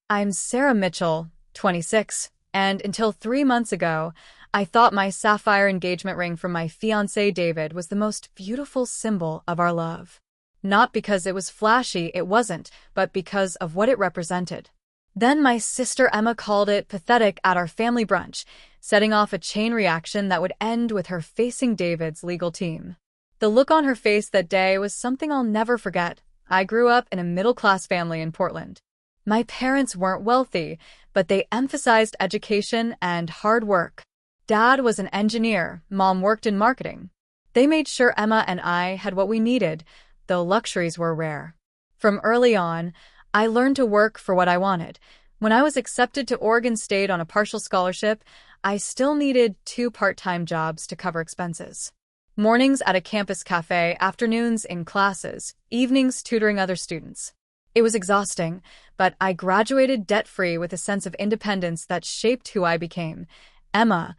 I'm Sarah Mitchell, 26, and until 3 months ago, I thought my sapphire engagement ring from my fiancé David was the most beautiful symbol of our love. Not because it was flashy, it wasn't, but because of what it represented. Then my sister Emma called it pathetic at our family brunch, setting off a chain reaction that would end with her facing David's legal team. The look on her face that day was something I'll never forget. I grew up in a middle-class family in Portland. My parents weren't wealthy, but they emphasized education and hard work. Dad was an engineer, Mom worked in marketing. They made sure Emma and I had what we needed, though luxuries were rare. From early on, I learned to work for what I wanted. When I was accepted to Oregon State on a partial scholarship, I still needed 2 part-time jobs to cover expenses. Mornings at a campus cafe, afternoons in classes, evenings tutoring other students. It was exhausting, but I graduated debt-free with a sense of independence that shaped who I became. Emma,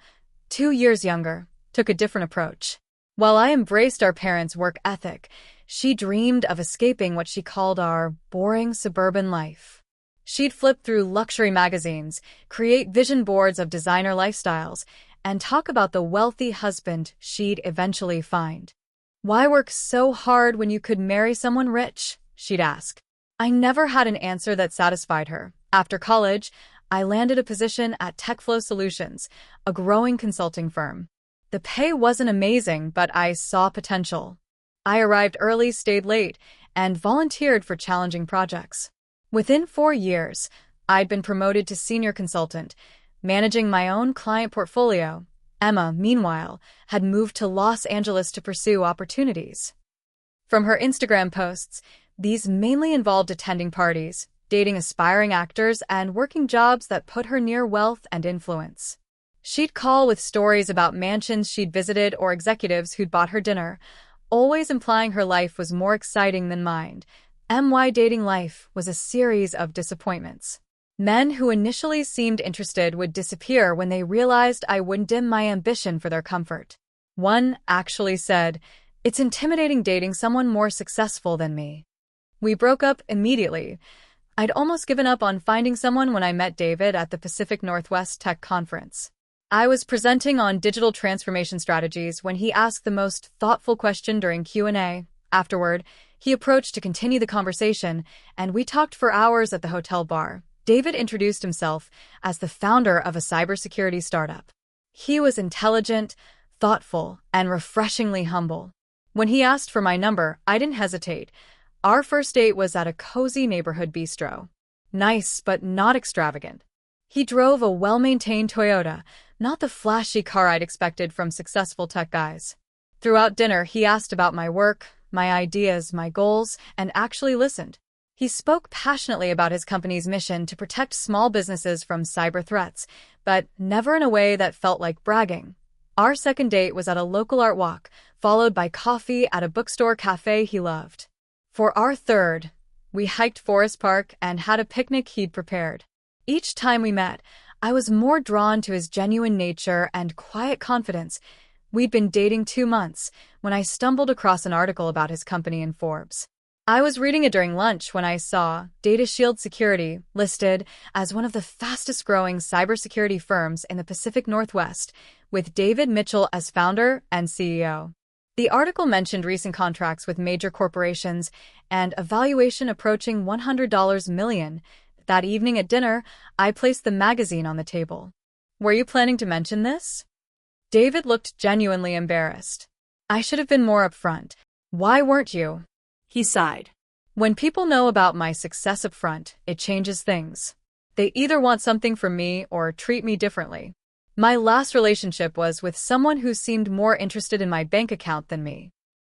2 years younger, took a different approach. While I embraced our parents' work ethic, she dreamed of escaping what she called our boring suburban life. She'd flip through luxury magazines, create vision boards of designer lifestyles, and talk about the wealthy husband she'd eventually find. "Why work so hard when you could marry someone rich?" she'd ask. I never had an answer that satisfied her. After college, I landed a position at TechFlow Solutions, a growing consulting firm. The pay wasn't amazing, but I saw potential. I arrived early, stayed late, and volunteered for challenging projects. Within 4 years, I'd been promoted to senior consultant, managing my own client portfolio. Emma, meanwhile, had moved to Los Angeles to pursue opportunities. From her Instagram posts, these mainly involved attending parties, dating aspiring actors, and working jobs that put her near wealth and influence. She'd call with stories about mansions she'd visited or executives who'd bought her dinner, always implying her life was more exciting than mine. My dating life was a series of disappointments. Men who initially seemed interested would disappear when they realized I wouldn't dim my ambition for their comfort. One actually said, "It's intimidating dating someone more successful than me." We broke up immediately. I'd almost given up on finding someone when I met David at the Pacific Northwest Tech Conference. I was presenting on digital transformation strategies when he asked the most thoughtful question during Q&A. Afterward, he approached to continue the conversation, and we talked for hours at the hotel bar. David introduced himself as the founder of a cybersecurity startup. He was intelligent, thoughtful, and refreshingly humble. When he asked for my number, I didn't hesitate. Our first date was at a cozy neighborhood bistro. Nice, but not extravagant. He drove a well-maintained Toyota, not the flashy car I'd expected from successful tech guys. Throughout dinner, he asked about my work, my ideas, my goals, and actually listened. He spoke passionately about his company's mission to protect small businesses from cyber threats, but never in a way that felt like bragging. Our second date was at a local art walk, followed by coffee at a bookstore cafe he loved. For our third, we hiked Forest Park and had a picnic he'd prepared. Each time we met, I was more drawn to his genuine nature and quiet confidence. We'd been dating 2 months when I stumbled across an article about his company in Forbes. I was reading it during lunch when I saw Data Shield Security listed as one of the fastest-growing cybersecurity firms in the Pacific Northwest, with David Mitchell as founder and CEO. The article mentioned recent contracts with major corporations and a valuation approaching $100 million. That evening at dinner, I placed the magazine on the table. "Were you planning to mention this?" David looked genuinely embarrassed. "I should have been more upfront. Why weren't you?" He sighed. "When people know about my success up front, it changes things. They either want something from me or treat me differently. My last relationship was with someone who seemed more interested in my bank account than me."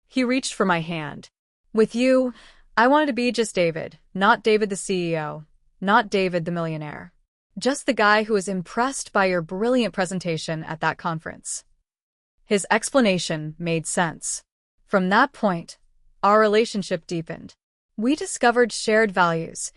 He reached for my hand. "With you, I wanted to be just David, not David the CEO, not David the millionaire. Just the guy who was impressed by your brilliant presentation at that conference." His explanation made sense. From that point, our relationship deepened. We discovered shared values,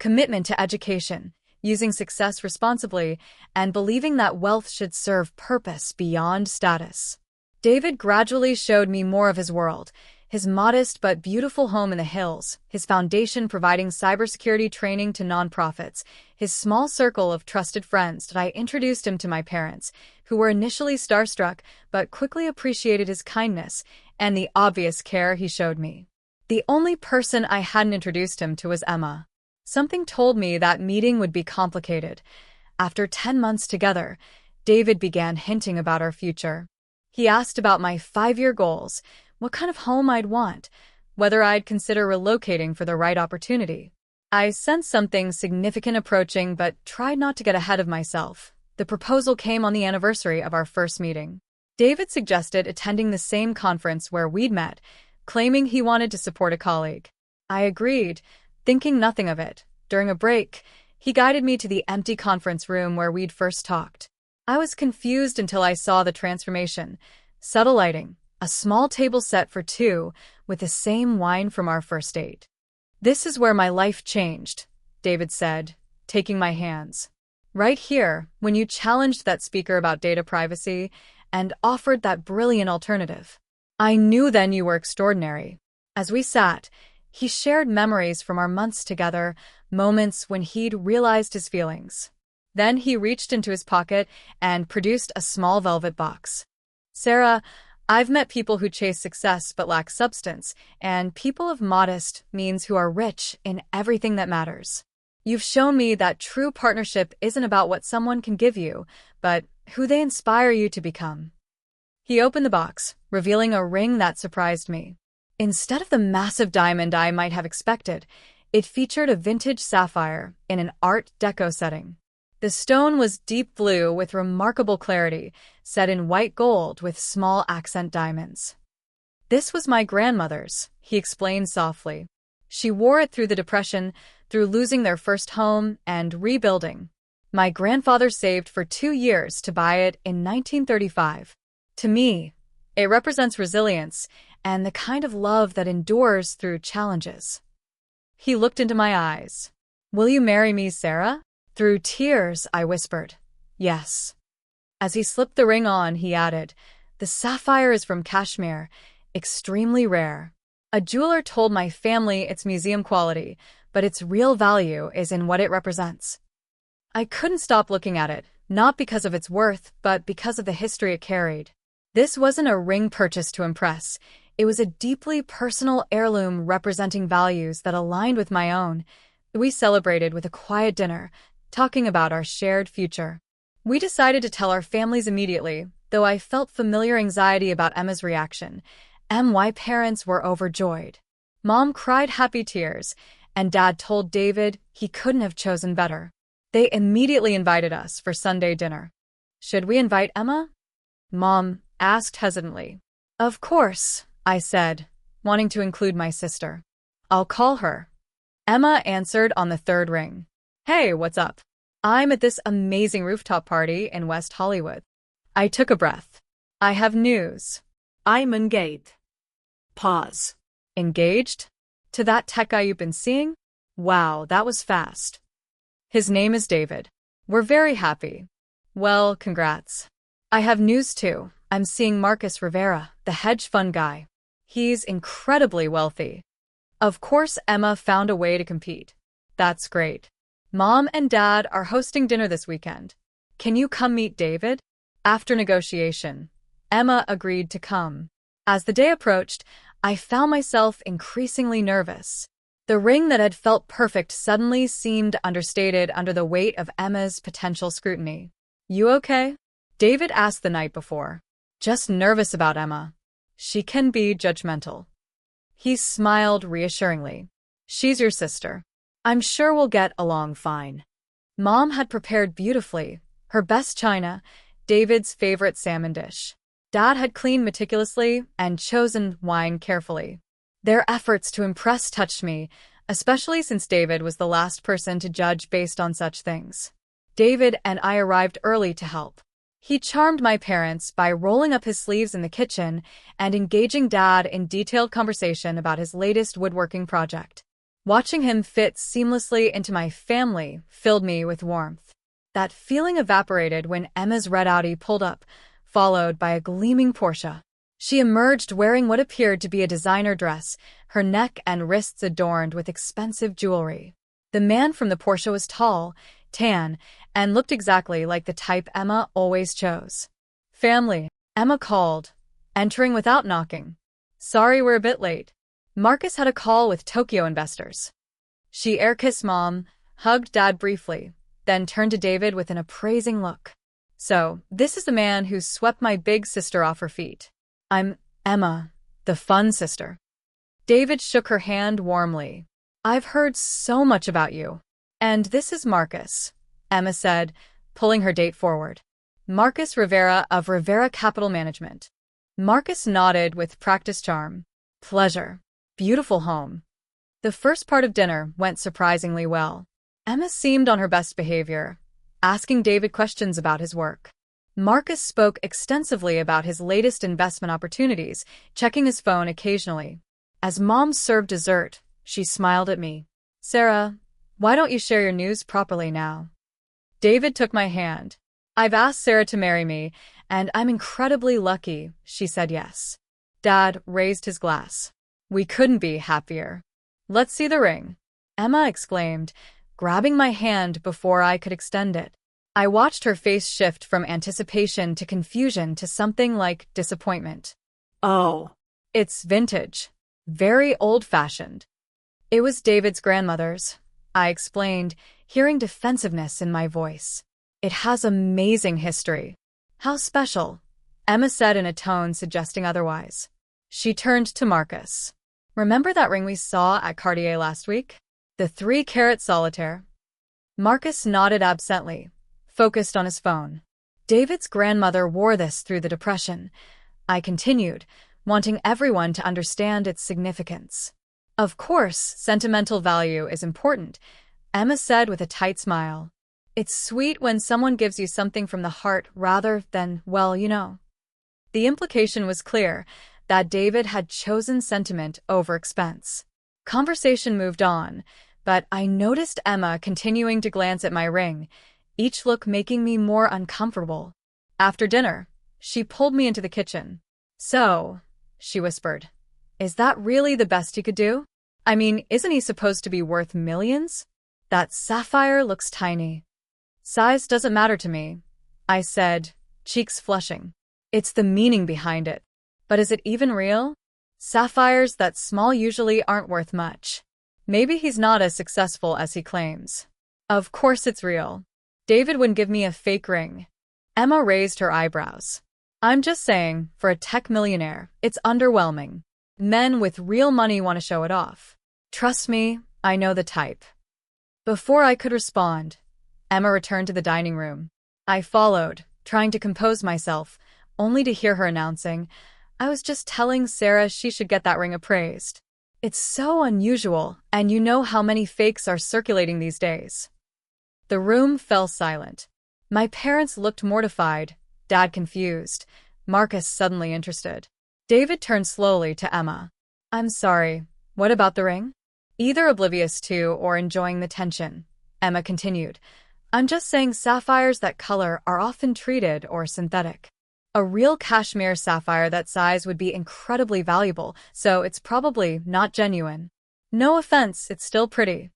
commitment to education, using success responsibly, and believing that wealth should serve purpose beyond status. David gradually showed me more of his world, His modest but beautiful home in the hills, his foundation providing cybersecurity training to nonprofits, his small circle of trusted friends that I introduced him to my parents, who were initially starstruck but quickly appreciated his kindness and the obvious care he showed me. The only person I hadn't introduced him to was Emma. Something told me that meeting would be complicated. After 10 months together, David began hinting about our future. He asked about my 5-year goals, what kind of home I'd want, whether I'd consider relocating for the right opportunity. I sensed something significant approaching but tried not to get ahead of myself. The proposal came on the anniversary of our first meeting. David suggested attending the same conference where we'd met, claiming he wanted to support a colleague. I agreed, thinking nothing of it. During a break, he guided me to the empty conference room where we'd first talked. I was confused until I saw the transformation. Subtle lighting, a small table set for 2 with the same wine from our first date. "This is where my life changed," David said, taking my hands. "Right here, when you challenged that speaker about data privacy and offered that brilliant alternative. I knew then you were extraordinary." As we sat, he shared memories from our months together, moments when he'd realized his feelings. Then he reached into his pocket and produced a small velvet box. "Sarah, I've met people who chase success but lack substance, and people of modest means who are rich in everything that matters. You've shown me that true partnership isn't about what someone can give you, but who they inspire you to become." He opened the box, revealing a ring that surprised me. Instead of the massive diamond I might have expected, it featured a vintage sapphire in an Art Deco setting. The stone was deep blue with remarkable clarity, set in white gold with small accent diamonds. "This was my grandmother's," he explained softly. "She wore it through the Depression, through losing their first home and rebuilding. My grandfather saved for 2 years to buy it in 1935. To me, it represents resilience and the kind of love that endures through challenges." He looked into my eyes. "Will you marry me, Sarah?" Through tears, I whispered, "Yes." As he slipped the ring on, he added, "The sapphire is from Kashmir, extremely rare. A jeweler told my family it's museum quality, but its real value is in what it represents." I couldn't stop looking at it, not because of its worth, but because of the history it carried. This wasn't a ring purchased to impress. It was a deeply personal heirloom representing values that aligned with my own. We celebrated with a quiet dinner, talking about our shared future. We decided to tell our families immediately, though I felt familiar anxiety about Emma's reaction. My parents were overjoyed. Mom cried happy tears, and Dad told David he couldn't have chosen better. They immediately invited us for Sunday dinner. "Should we invite Emma?" Mom asked hesitantly. "Of course," I said, wanting to include my sister. "I'll call her." Emma answered on the 3rd ring. "Hey, what's up? I'm at this amazing rooftop party in West Hollywood." I took a breath. "I have news. I'm engaged." Pause. "Engaged? To that tech guy you've been seeing? Wow, that was fast." "His name is David. We're very happy." "Well, congrats." "I have news too. I'm seeing Marcus Rivera, the hedge fund guy. He's incredibly wealthy." Of course, Emma found a way to compete. "That's great. Mom and Dad are hosting dinner this weekend. Can you come meet David?" After negotiation, Emma agreed to come. As the day approached, I found myself increasingly nervous. The ring that had felt perfect suddenly seemed understated under the weight of Emma's potential scrutiny. "You okay?" David asked the night before. "Just nervous about Emma. She can be judgmental." He smiled reassuringly. "She's your sister. I'm sure we'll get along fine." Mom had prepared beautifully, her best china, David's favorite salmon dish. Dad had cleaned meticulously and chosen wine carefully. Their efforts to impress touched me, especially since David was the last person to judge based on such things. David and I arrived early to help. He charmed my parents by rolling up his sleeves in the kitchen and engaging Dad in detailed conversation about his latest woodworking project. Watching him fit seamlessly into my family filled me with warmth. That feeling evaporated when Emma's red Audi pulled up, followed by a gleaming Porsche. She emerged wearing what appeared to be a designer dress, her neck and wrists adorned with expensive jewelry. The man from the Porsche was tall, tan, and looked exactly like the type Emma always chose. "Family," Emma called, entering without knocking. "Sorry we're a bit late. Marcus had a call with Tokyo investors." She air-kissed Mom, hugged Dad briefly, then turned to David with an appraising look. "So, this is the man who swept my big sister off her feet. I'm Emma, the fun sister." David shook her hand warmly. "I've heard so much about you. And this is Marcus," Emma said, pulling her date forward. "Marcus Rivera of Rivera Capital Management." Marcus nodded with practiced charm. "Pleasure. Beautiful home." The first part of dinner went surprisingly well. Emma seemed on her best behavior, asking David questions about his work. Marcus spoke extensively about his latest investment opportunities, checking his phone occasionally. As Mom served dessert, she smiled at me. "Sarah, why don't you share your news properly now?" David took my hand. "I've asked Sarah to marry me, and I'm incredibly lucky she said yes." Dad raised his glass. "We couldn't be happier." "Let's see the ring," Emma exclaimed, grabbing my hand before I could extend it. I watched her face shift from anticipation to confusion to something like disappointment. "Oh, it's vintage. Very old-fashioned." "It was David's grandmother's," I explained, hearing defensiveness in my voice. "It has amazing history." "How special?" Emma said in a tone suggesting otherwise. She turned to Marcus. "Remember that ring we saw at Cartier last week? The 3-carat solitaire?" Marcus nodded absently, focused on his phone. "David's grandmother wore this through the Depression," I continued, wanting everyone to understand its significance. "Of course, sentimental value is important," Emma said with a tight smile. "It's sweet when someone gives you something from the heart rather than, well, you know." The implication was clear, that David had chosen sentiment over expense. Conversation moved on, but I noticed Emma continuing to glance at my ring, each look making me more uncomfortable. After dinner, she pulled me into the kitchen. "So," she whispered, "is that really the best he could do? I mean, isn't he supposed to be worth millions? That sapphire looks tiny." "Size doesn't matter to me," I said, cheeks flushing. "It's the meaning behind it. But is it even real? Sapphires that small usually aren't worth much. Maybe he's not as successful as he claims." "Of course it's real. David wouldn't give me a fake ring." Emma raised her eyebrows. "I'm just saying, for a tech millionaire, it's underwhelming. Men with real money want to show it off. Trust me, I know the type." Before I could respond, Emma returned to the dining room. I followed, trying to compose myself, only to hear her announcing, "I was just telling Sarah she should get that ring appraised. It's so unusual, and you know how many fakes are circulating these days." The room fell silent. My parents looked mortified, Dad confused, Marcus suddenly interested. David turned slowly to Emma. "I'm sorry, what about the ring?" "Either oblivious to or enjoying the tension," Emma continued. "I'm just saying sapphires that color are often treated or synthetic. A real cashmere sapphire that size would be incredibly valuable, so it's probably not genuine. No offense, it's still pretty."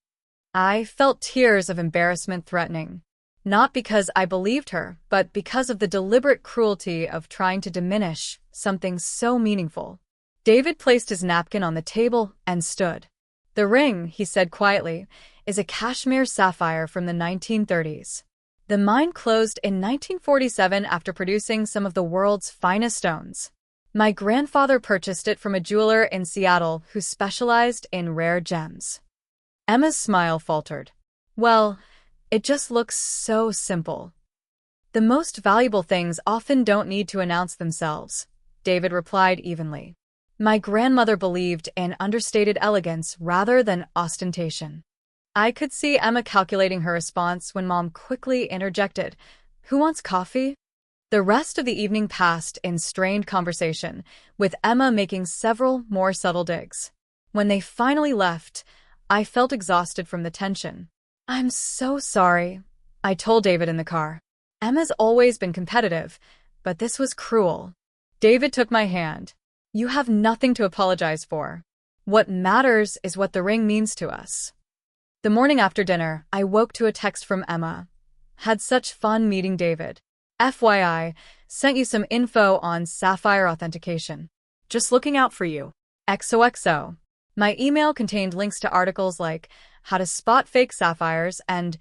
I felt tears of embarrassment threatening. Not because I believed her, but because of the deliberate cruelty of trying to diminish something so meaningful. David placed his napkin on the table and stood. "The ring," he said quietly, "is a cashmere sapphire from the 1930s. The mine closed in 1947 after producing some of the world's finest stones. My grandfather purchased it from a jeweler in Seattle who specialized in rare gems." Emma's smile faltered. "Well, it just looks so simple." "The most valuable things often don't need to announce themselves," David replied evenly. "My grandmother believed in understated elegance rather than ostentation." I could see Emma calculating her response when Mom quickly interjected, "Who wants coffee?" The rest of the evening passed in strained conversation, with Emma making several more subtle digs. When they finally left, I felt exhausted from the tension. "I'm so sorry," I told David in the car. "Emma's always been competitive, but this was cruel." David took my hand. You have nothing to apologize for. What matters is what the ring means to us. The morning after dinner, I woke to a text from Emma. Had such fun meeting David. FYI, sent you some info on sapphire authentication. Just looking out for you. XOXO. My email contained links to articles like How to Spot Fake Sapphires and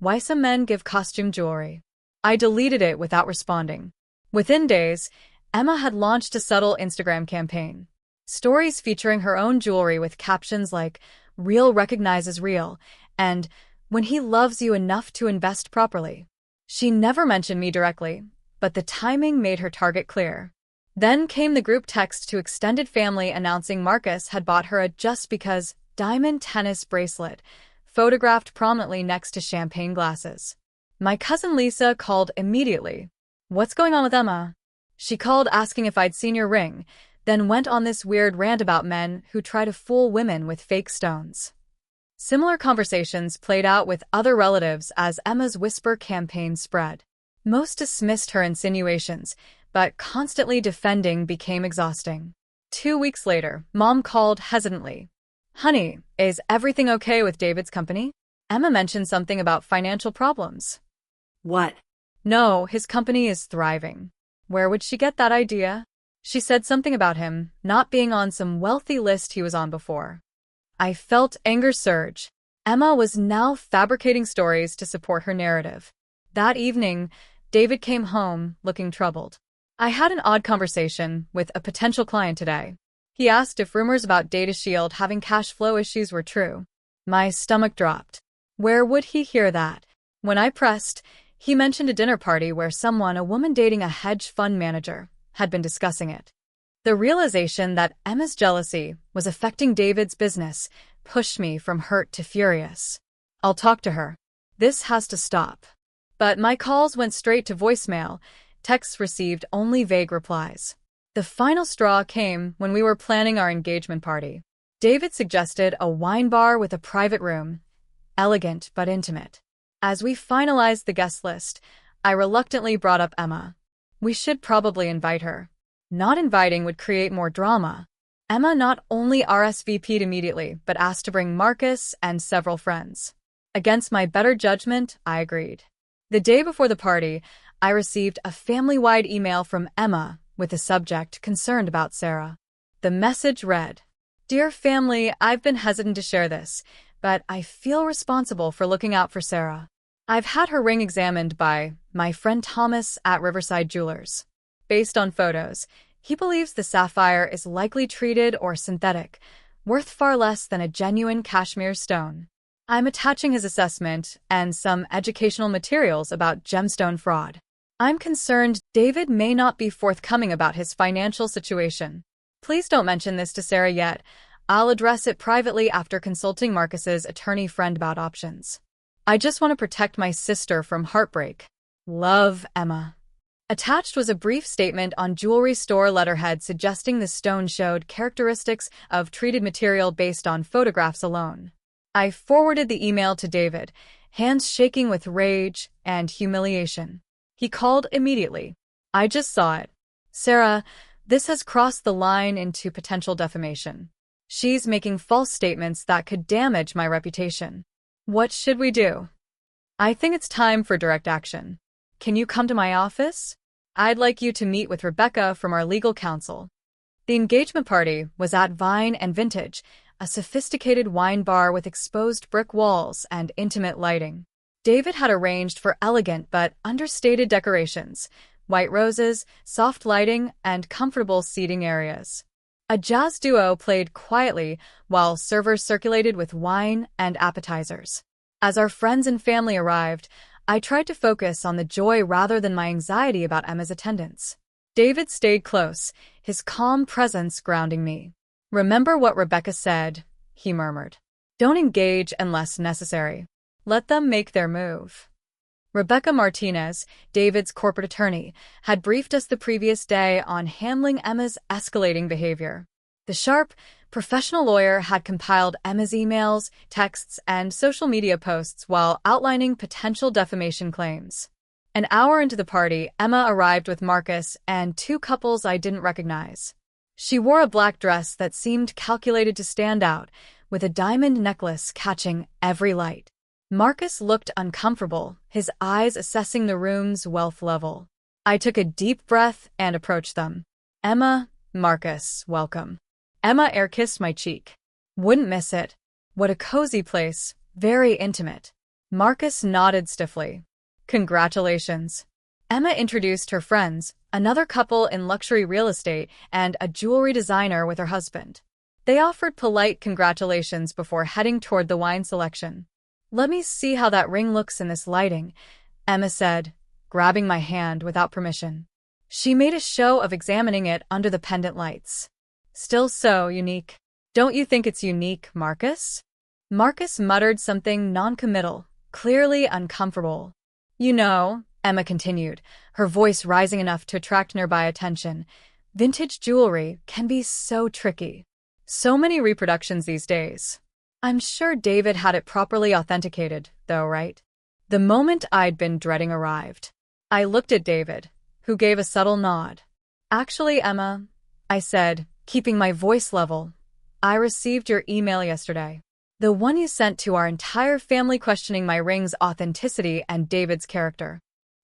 Why Some Men Give Costume Jewelry. I deleted it without responding. Within days, Emma had launched a subtle Instagram campaign. Stories featuring her own jewelry with captions like Real recognizes real and When he loves you enough to invest properly. She never mentioned me directly, but the timing made her target clear. Then came the group text to extended family announcing Marcus had bought her a Just Because diamond tennis bracelet, photographed prominently next to champagne glasses. My cousin Lisa called immediately. What's going on with Emma? She called asking if I'd seen your ring, then went on this weird rant about men who try to fool women with fake stones. Similar conversations played out with other relatives as Emma's whisper campaign spread. Most dismissed her insinuations, but constantly defending became exhausting. 2 weeks later, Mom called hesitantly. Honey, is everything okay with David's company? Emma mentioned something about financial problems. What? No, his company is thriving. Where would she get that idea? She said something about him not being on some wealthy list he was on before. I felt anger surge. Emma was now fabricating stories to support her narrative. That evening, David came home looking troubled. I had an odd conversation with a potential client today. He asked if rumors about Data Shield having cash flow issues were true. My stomach dropped. Where would he hear that? When I pressed, he mentioned a dinner party where a woman dating a hedge fund manager, had been discussing it. The realization that Emma's jealousy was affecting David's business pushed me from hurt to furious. I'll talk to her. This has to stop. But my calls went straight to voicemail. Texts received only vague replies. The final straw came when we were planning our engagement party. David suggested a wine bar with a private room, elegant but intimate. As we finalized the guest list, I reluctantly brought up Emma. We should probably invite her. Not inviting would create more drama. Emma not only RSVP'd immediately, but asked to bring Marcus and several friends. Against my better judgment, I agreed. The day before the party, I received a family-wide email from Emma with the subject concerned about Sarah. The message read, Dear family, I've been hesitant to share this, but I feel responsible for looking out for Sarah. I've had her ring examined by my friend Thomas at Riverside Jewelers. Based on photos, he believes the sapphire is likely treated or synthetic, worth far less than a genuine cashmere stone. I'm attaching his assessment and some educational materials about gemstone fraud. I'm concerned David may not be forthcoming about his financial situation. Please don't mention this to Sarah yet. I'll address it privately after consulting Marcus's attorney friend about options. I just want to protect my sister from heartbreak. Love, Emma. Attached was a brief statement on jewelry store letterhead suggesting the stone showed characteristics of treated material based on photographs alone. I forwarded the email to David, hands shaking with rage and humiliation. He called immediately. I just saw it. Sarah, this has crossed the line into potential defamation. She's making false statements that could damage my reputation. What should we do? I think it's time for direct action. Can you come to my office? I'd like you to meet with Rebecca from our legal counsel. The engagement party was at Vine and Vintage, a sophisticated wine bar with exposed brick walls and intimate lighting. David had arranged for elegant but understated decorations, white roses, soft lighting, and comfortable seating areas. A jazz duo played quietly while servers circulated with wine and appetizers. As our friends and family arrived, I tried to focus on the joy rather than my anxiety about Emma's attendance. David stayed close, his calm presence grounding me. Remember what Rebecca said, he murmured. Don't engage unless necessary. Let them make their move. Rebecca Martinez, David's corporate attorney, had briefed us the previous day on handling Emma's escalating behavior. The sharp, professional lawyer had compiled Emma's emails, texts, and social media posts while outlining potential defamation claims. An hour into the party, Emma arrived with Marcus and two couples I didn't recognize. She wore a black dress that seemed calculated to stand out, with a diamond necklace catching every light. Marcus looked uncomfortable, his eyes assessing the room's wealth level. I took a deep breath and approached them. Emma, Marcus, welcome. Emma air-kissed my cheek. Wouldn't miss it. What a cozy place, very intimate. Marcus nodded stiffly. Congratulations. Emma introduced her friends, another couple in luxury real estate and a jewelry designer with her husband. They offered polite congratulations before heading toward the wine selection. Let me see how that ring looks in this lighting, Emma said, grabbing my hand without permission. She made a show of examining it under the pendant lights. Still so unique. Don't you think it's unique, Marcus? Marcus muttered something non-committal, clearly uncomfortable. You know, Emma continued, her voice rising enough to attract nearby attention, vintage jewelry can be so tricky. So many reproductions these days. I'm sure David had it properly authenticated, though, right? The moment I'd been dreading arrived. I looked at David, who gave a subtle nod. Actually, Emma, I said, keeping my voice level, I received your email yesterday. The one you sent to our entire family questioning my ring's authenticity and David's character.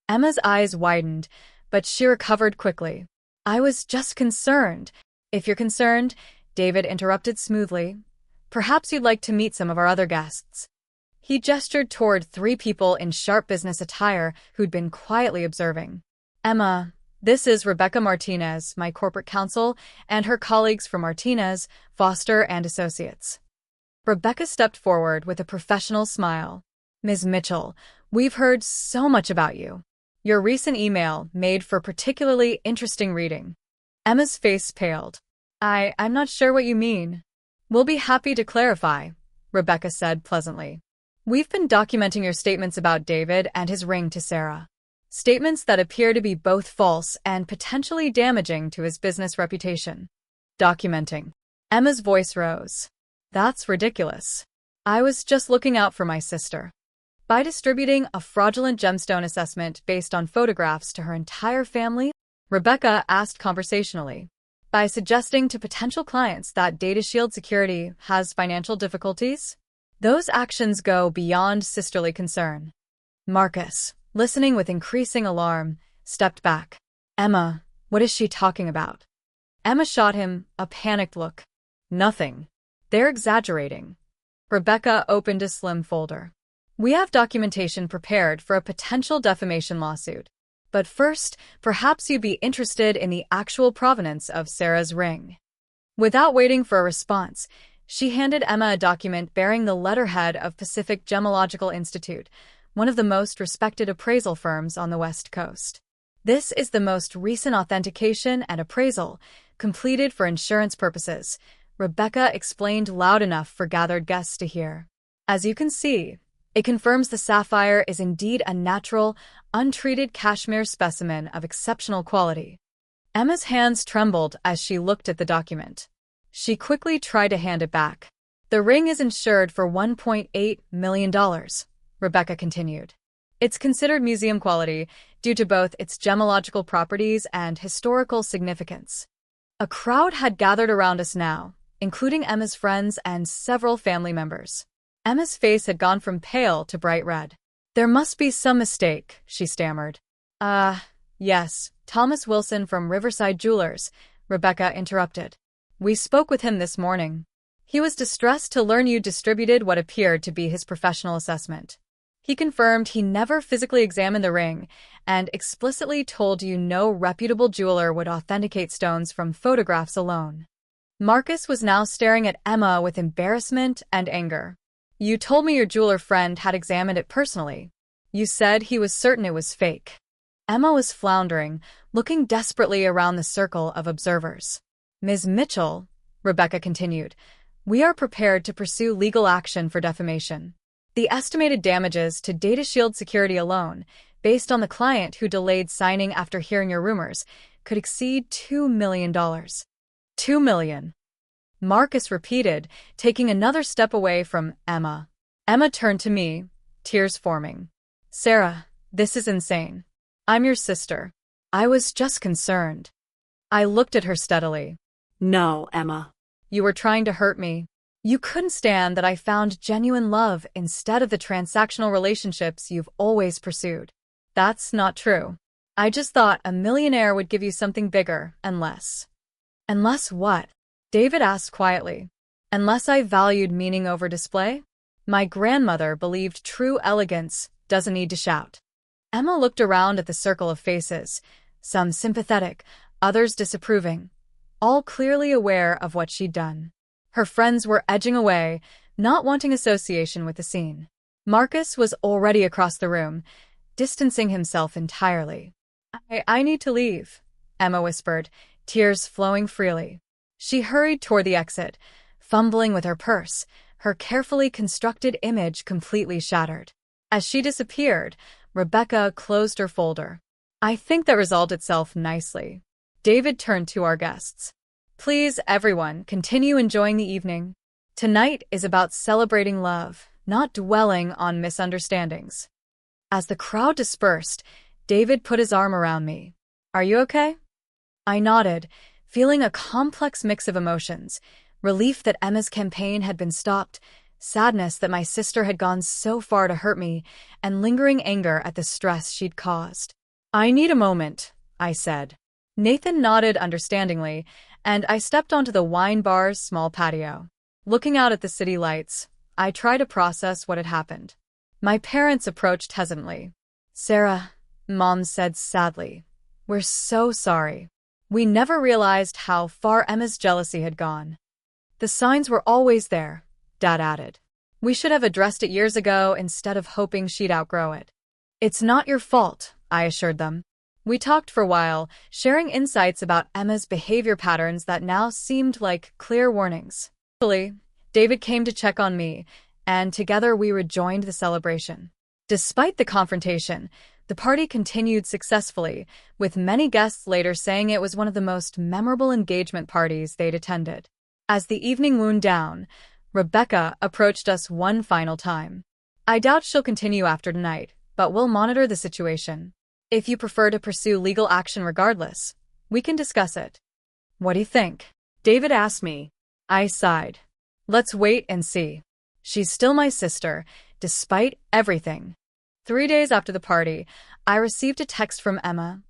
Emma's eyes widened, but she recovered quickly. I was just concerned. If you're concerned, David interrupted smoothly. Perhaps you'd like to meet some of our other guests. He gestured toward three people in sharp business attire who'd been quietly observing. Emma, this is Rebecca Martinez, my corporate counsel, and her colleagues from Martinez, Foster and Associates. Rebecca stepped forward with a professional smile. Ms. Mitchell, we've heard so much about you. Your recent email made for particularly interesting reading. Emma's face paled. I'm not sure what you mean. We'll be happy to clarify, Rebecca said pleasantly. We've been documenting your statements about David and his ring to Sarah. Statements that appear to be both false and potentially damaging to his business reputation. Documenting. Emma's voice rose. That's ridiculous. I was just looking out for my sister. By distributing a fraudulent gemstone assessment based on photographs to her entire family, Rebecca asked conversationally. By suggesting to potential clients that Data Shield Security has financial difficulties, those actions go beyond sisterly concern. Marcus, listening with increasing alarm, stepped back. Emma, what is she talking about? Emma shot him a panicked look. Nothing. They're exaggerating. Rebecca opened a slim folder. We have documentation prepared for a potential defamation lawsuit. But first, perhaps you'd be interested in the actual provenance of Sarah's ring. Without waiting for a response, she handed Emma a document bearing the letterhead of Pacific Gemological Institute, one of the most respected appraisal firms on the West Coast. This is the most recent authentication and appraisal, completed for insurance purposes, Rebecca explained loud enough for gathered guests to hear. As you can see, it confirms the sapphire is indeed a natural, untreated cashmere specimen of exceptional quality. Emma's hands trembled as she looked at the document. She quickly tried to hand it back. The ring is insured for $1.8 million, Rebecca continued. It's considered museum quality due to both its gemological properties and historical significance. A crowd had gathered around us now, including Emma's friends and several family members. Emma's face had gone from pale to bright red. There must be some mistake, she stammered. Yes, Thomas Wilson from Riverside Jewelers, Rebecca interrupted. We spoke with him this morning. He was distressed to learn you distributed what appeared to be his professional assessment. He confirmed he never physically examined the ring and explicitly told you no reputable jeweler would authenticate stones from photographs alone. Marcus was now staring at Emma with embarrassment and anger. You told me your jeweler friend had examined it personally. You said he was certain it was fake. Emma was floundering, looking desperately around the circle of observers. Ms. Mitchell, Rebecca continued, we are prepared to pursue legal action for defamation. The estimated damages to Data Shield Security alone, based on the client who delayed signing after hearing your rumors, could exceed $2 million. $2 million. Marcus repeated, taking another step away from Emma. Emma turned to me, tears forming. Sarah, this is insane. I'm your sister. I was just concerned. I looked at her steadily. No, Emma. You were trying to hurt me. You couldn't stand that I found genuine love instead of the transactional relationships you've always pursued. That's not true. I just thought a millionaire would give you something bigger and less. And less what? David asked quietly. Unless I valued meaning over display? My grandmother believed true elegance doesn't need to shout. Emma looked around at the circle of faces, some sympathetic, others disapproving, all clearly aware of what she'd done. Her friends were edging away, not wanting association with the scene. Marcus was already across the room, distancing himself entirely. I need to leave, Emma whispered, tears flowing freely. She hurried toward the exit, fumbling with her purse, her carefully constructed image completely shattered. As she disappeared, Rebecca closed her folder. I think that resolved itself nicely. David turned to our guests. Please, everyone, continue enjoying the evening. Tonight is about celebrating love, not dwelling on misunderstandings. As the crowd dispersed, David put his arm around me. Are you okay? I nodded, feeling a complex mix of emotions. Relief that Emma's campaign had been stopped, sadness that my sister had gone so far to hurt me, and lingering anger at the stress she'd caused. I need a moment, I said. Nathan nodded understandingly, and I stepped onto the wine bar's small patio. Looking out at the city lights, I tried to process what had happened. My parents approached hesitantly. Sarah, Mom said sadly, we're so sorry. We never realized how far Emma's jealousy had gone. The signs were always there, Dad added. We should have addressed it years ago instead of hoping she'd outgrow it. It's not your fault, I assured them. We talked for a while, sharing insights about Emma's behavior patterns that now seemed like clear warnings. Eventually, David came to check on me, and together we rejoined the celebration. Despite the confrontation, the party continued successfully, with many guests later saying it was one of the most memorable engagement parties they'd attended. As the evening wound down, Rebecca approached us one final time. I doubt she'll continue after tonight, but we'll monitor the situation. If you prefer to pursue legal action regardless, we can discuss it. What do you think? David asked me. I sighed. Let's wait and see. She's still my sister, despite everything. 3 days after the party, I received a text from Emma.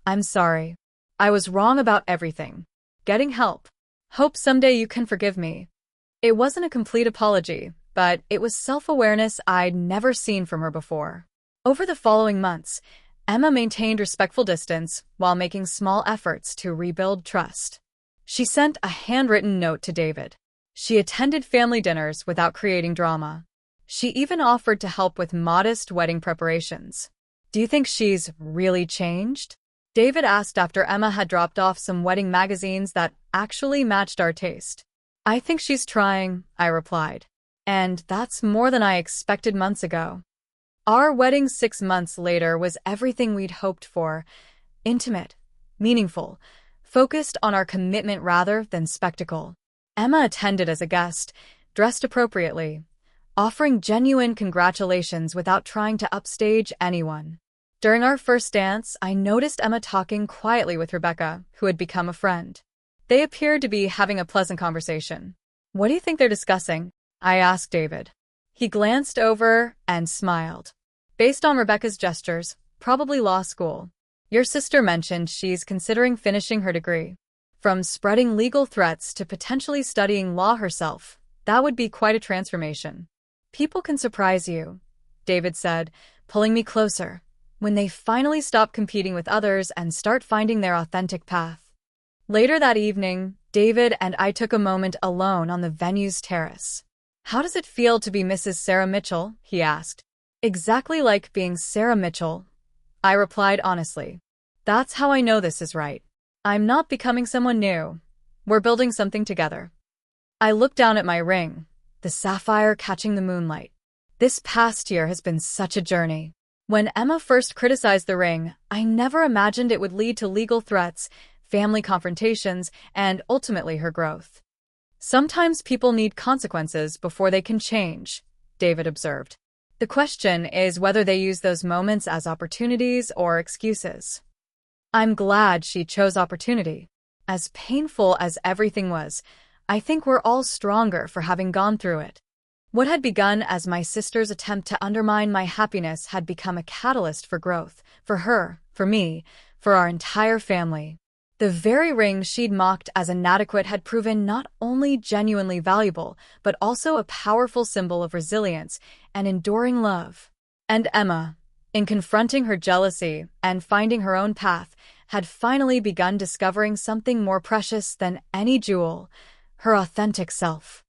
I'm sorry. I was wrong about everything. Getting help. Hope someday you can forgive me. It wasn't a complete apology, but it was self-awareness I'd never seen from her before. Over the following months, Emma maintained respectful distance while making small efforts to rebuild trust. She sent a handwritten note to David. She attended family dinners without creating drama. She even offered to help with modest wedding preparations. Do you think she's really changed? David asked after Emma had dropped off some wedding magazines that actually matched our taste. I think she's trying, I replied. And that's more than I expected months ago. Our wedding 6 months later was everything we'd hoped for. Intimate, meaningful, focused on our commitment rather than spectacle. Emma attended as a guest, dressed appropriately, offering genuine congratulations without trying to upstage anyone. During our first dance, I noticed Emma talking quietly with Rebecca, who had become a friend. They appeared to be having a pleasant conversation. What do you think they're discussing? I asked David. He glanced over and smiled. Based on Rebecca's gestures, probably law school. Your sister mentioned she's considering finishing her degree. From spreading legal threats to potentially studying law herself, that would be quite a transformation. People can surprise you, David said, pulling me closer, when they finally stop competing with others and start finding their authentic path. Later that evening, David and I took a moment alone on the venue's terrace. How does it feel to be Mrs. Sarah Mitchell? He asked. Exactly like being Sarah Mitchell, I replied honestly. That's how I know this is right. I'm not becoming someone new. We're building something together. I looked down at my ring, the sapphire catching the moonlight. This past year has been such a journey. When Emma first criticized the ring, I never imagined it would lead to legal threats, family confrontations, and ultimately her growth. Sometimes people need consequences before they can change, David observed. The question is whether they use those moments as opportunities or excuses. I'm glad she chose opportunity. As painful as everything was, I think we're all stronger for having gone through it. What had begun as my sister's attempt to undermine my happiness had become a catalyst for growth, for her, for me, for our entire family. The very ring she'd mocked as inadequate had proven not only genuinely valuable, but also a powerful symbol of resilience and enduring love. And Emma, in confronting her jealousy and finding her own path, had finally begun discovering something more precious than any jewel: her authentic self.